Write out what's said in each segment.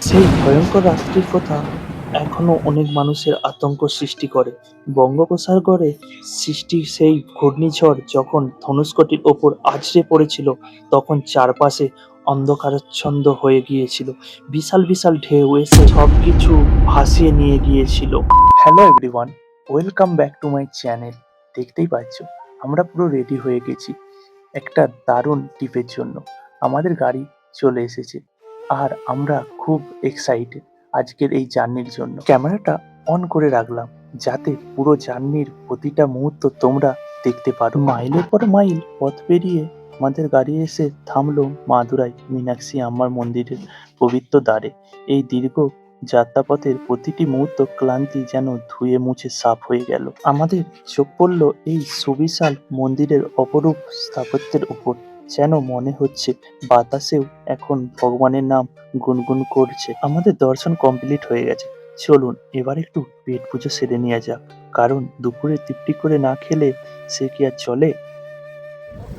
সেই ভয়ঙ্কর রাত্রির কথা এখনো অনেক মানুষের আতঙ্ক সৃষ্টি করে। বঙ্গোপসাগরে সৃষ্টি সেই ঘূর্ণিঝড় যখন ধনুষ্কটির ওপর আছড়ে পড়েছিল, তখন চারপাশে অন্ধকারাচ্ছন্ন হয়ে গিয়েছিল। বিশাল বিশাল ঢেউ এসে সবকিছু ভাসিয়ে নিয়ে গিয়েছিল। Hello everyone, welcome back to my channel. দেখতেই পাচ্ছ আমরা পুরো রেডি হয়ে গেছি একটা দারুণ ট্রিপের জন্য। আমাদের গাড়ি চলে এসেছে আর আমরা খুব এক্সাইটেড আজকের এই জার্নির জন্য। ক্যামেরাটা অন করে রাখলাম যাতে পুরো জার্নির প্রতিটা মুহূর্ত তোমরা দেখতে পারো। মাইলের পর মাইল পথ পেরিয়ে আমাদের গাড়ি এসে থামলো মাদুরাই মীনাক্ষী আম্মার মন্দিরের পবিত্র দ্বারে। এই দীর্ঘ যাত্রাপথের প্রতিটি মুহূর্ত ক্লান্তি যেন ধুয়ে মুছে সাফ হয়ে গেল। আমাদের চোখ পড়ল এই সুবিশাল মন্দিরের অপরূপ স্থাপত্যের উপর। যেন মনে হচ্ছে বাতাসেও এখন ভগবানের নাম গুনগুন করছে। আমাদের দর্শন কমপ্লিট হয়ে গেছে। চলুন এবার একটু পেট পুজো সেরে নেওয়া যাক, কারণ দুপুরে তৃপ্তি করে না খেলে সে কি আর চলে।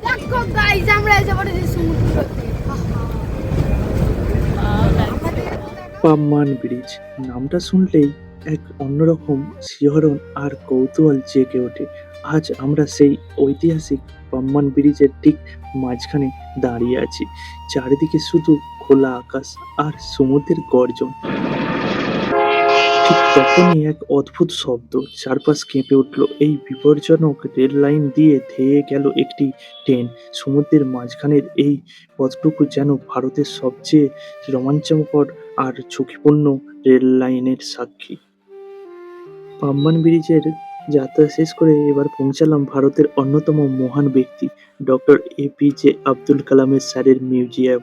দেখো গাইস, আমরা এসে পড়েছি সমুদ্রতে। পাম্মান ব্রিজ নামটা শুনলেই এক অন্যরকম শিহরণ আর কৌতূহল জেগে ওঠে। আজ আমরা সেই ঐতিহাসিক পাম্মান ব্রিজের ঠিক মাঝখানে দাঁড়িয়ে আছি। চারিদিকে শুধু খোলা আকাশ আর সমুদ্রের গর্জন। ঠিক তখনই এক অদ্ভুত শব্দ, চারপাশ কেঁপে উঠল। এই বিপজ্জনক রেল লাইন দিয়ে ধেয়ে গেল একটি ট্রেন। সমুদ্রের মাঝখানের এই পথটুকু যেন ভারতের সবচেয়ে রোমাঞ্চকর আর ঝুঁকিপূর্ণ রেল লাইনের সাক্ষী। পাম্বান ব্রিজের যাত্রা শেষ করে এবার পৌঁছালাম ভারতের অন্যতম মহান ব্যক্তি ডক্টর এপিজে আব্দুল কালামের স্যারের মিউজিয়াম।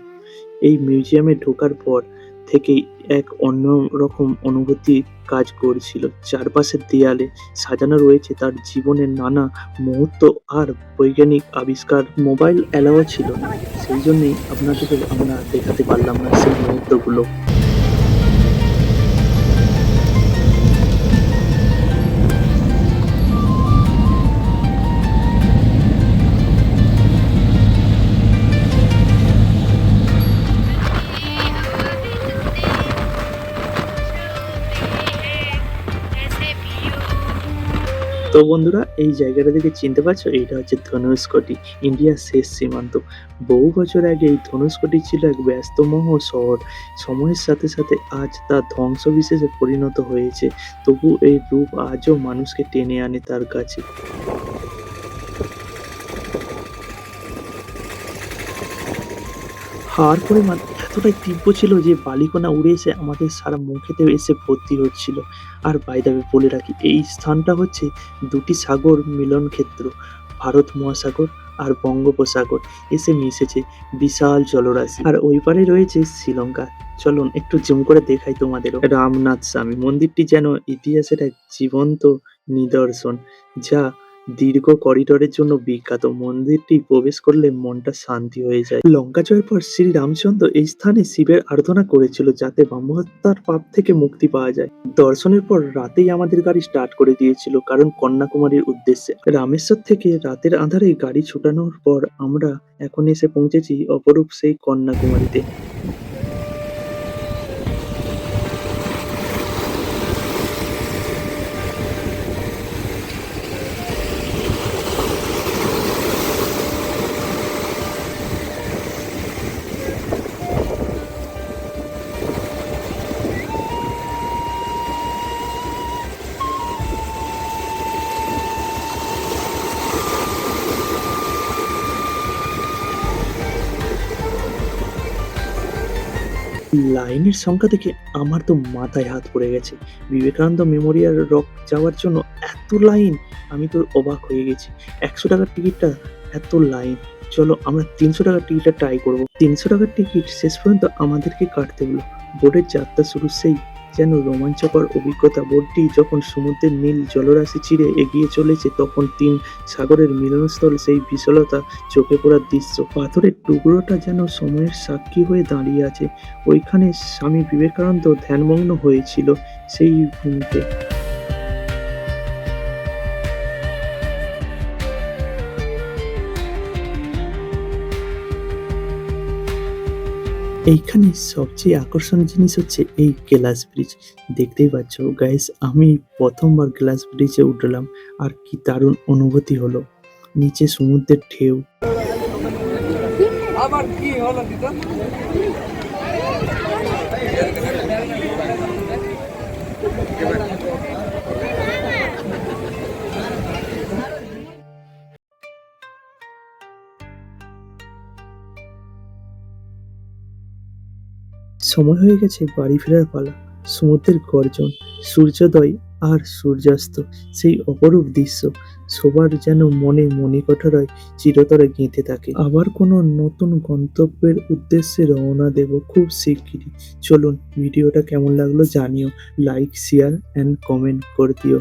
এই মিউজিয়ামে ঢোকার পর থেকেই এক অন্যরকম অনুভূতি কাজ করছিল। চারপাশের দেয়ালে সাজানো রয়েছে তার জীবনের নানা মুহূর্ত আর বৈজ্ঞানিক আবিষ্কার। মোবাইল অ্যালাও ছিল না, সেই জন্যই আপনাদেরকে আমরা দেখাতে পারলাম না সেই মুহূর্তগুলো। তো বন্ধুরা, এই জায়গাটা থেকে চিনতে পারছো, এইটা হচ্ছে ধনুষ্কটি, ইন্ডিয়ার শেষ সীমান্ত। বহু বছর আগে এই ধনুষ্কটি ছিল এক ব্যস্তময় শহর। সময়ের সাথে সাথে আজ তা ধ্বংসবিশেষে পরিণত হয়েছে, তবু এই রূপ আজও মানুষকে টেনে আনে তার কাছে। হাওয়ার পরিমাণ এতটাই তীব্র ছিল যে বালিকণা উড়ে এসে আমাদের সারা মুখেতে এসে ভর্তি হচ্ছিল। আর বাই দ্য ওয়ে বলে রাখি, এই স্থানটা হচ্ছে দুটি সাগর মিলন ক্ষেত্র, ভারত মহাসাগর আর বঙ্গোপসাগর এসে মিশেছে বিশাল জলরাশি। আর ওই পারে রয়েছে শ্রীলঙ্কা। চলুন একটু জুম করে দেখাই তোমাদেরও। রামনাথ স্বামী মন্দিরটি যেন ইতিহাসের এক জীবন্ত নিদর্শন, যা দীর্ঘ করিডোরের জন্য বিখ্যাত। মন্দিরটি প্রবেশ করলে মনটা শান্তি হয়ে যায়। লঙ্কা জয়ের পর শ্রী রামচন্দ্র এই স্থানে শিবের আরাধনা করেছিল যাতে ব্রহ্মহত্যার পাপ থেকে মুক্তি পাওয়া যায়। দর্শনের পর রাতেই আমাদের গাড়ি স্টার্ট করে দিয়েছিল, কারণ কন্যাকুমারীর উদ্দেশ্যে। রামেশ্বর থেকে রাতের আঁধারে গাড়ি ছুটানোর পর আমরা এখন এসে পৌঁছেছি অপরূপ সেই কন্যাকুমারীতে। লাইনের সংখ্যা দেখে আমার তো মাথায় হাত পড়ে গেছে। বিবেকানন্দ মেমোরিয়াল রক যাওয়ার জন্য এত লাইন, আমি তো অবাক হয়ে গেছি। ১০০ টাকার টিকিটটা, এত লাইন। চলো আমরা ৩০০ টাকার টিকিটটা ট্রাই করবো। ৩০০ টাকার টিকিট শেষ পর্যন্ত আমাদেরকে কাটতে হলো। বোটের যাত্রা শুরু সেই যেন রোমাঞ্চকর অভিজ্ঞতা। বোটটি যখন সমুদ্রের নীল জলরাশি চিরে এগিয়ে চলেছে, তখন তিন সাগরের মিলনস্থল, সেই বিশালতা, চোখে পড়ার দৃশ্য। পাথরের টুকরোটা যেন সময়ের সাক্ষী হয়ে দাঁড়িয়ে আছে। ওইখানে স্বামী বিবেকানন্দ ধ্যানমগ্ন হয়েছিল সেই ভূমিতে। এইখানে সবচেয়ে আকর্ষণীয় জিনিস হচ্ছে এই গ্লাস ব্রিজ। দেখতেই পাচ্ছ গাইস, আমি প্রথমবার গ্লাস ব্রিজে উঠলাম আর কি দারুণ অনুভূতি হলো। নিচে সমুদ্রের ঢেউ। সময় হয়ে গেছে বাড়ি ফেরার পালা। সমুদ্রের গর্জন, সূর্যোদয় আর সূর্যাস্ত, সেই অপরূপ দৃশ্য সবার যেন মনে মণিকঠরায় চিরতরে গেঁথে থাকে। আবার কোনো নতুন গন্তব্যের উদ্দেশ্যে রওনা দেব খুব শিগগিরই। চলুন, ভিডিওটা কেমন লাগলো জানিও, লাইক শেয়ার অ্যান্ড কমেন্ট করে দিও।